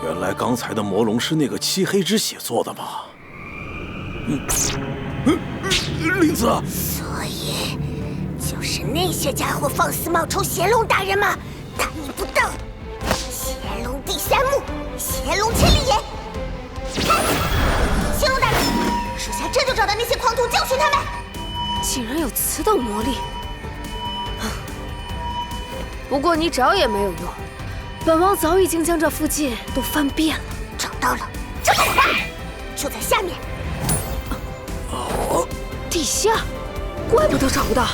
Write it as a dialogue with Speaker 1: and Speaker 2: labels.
Speaker 1: 原来刚才的魔龙是那个漆黑之血做的吗？林子，
Speaker 2: 所以就是那些家伙放肆冒充邪龙大人吗？大逆不道！邪龙地下墓，邪龙千里眼。看，邪龙大人，属下这就找到那些狂徒，教训他们。
Speaker 3: 竟然有此等魔力！不过你找也没有用，本王早已经将这附近都翻遍了。
Speaker 2: 找到了，这么快？就在下面。
Speaker 3: 地下，怪不得找不到。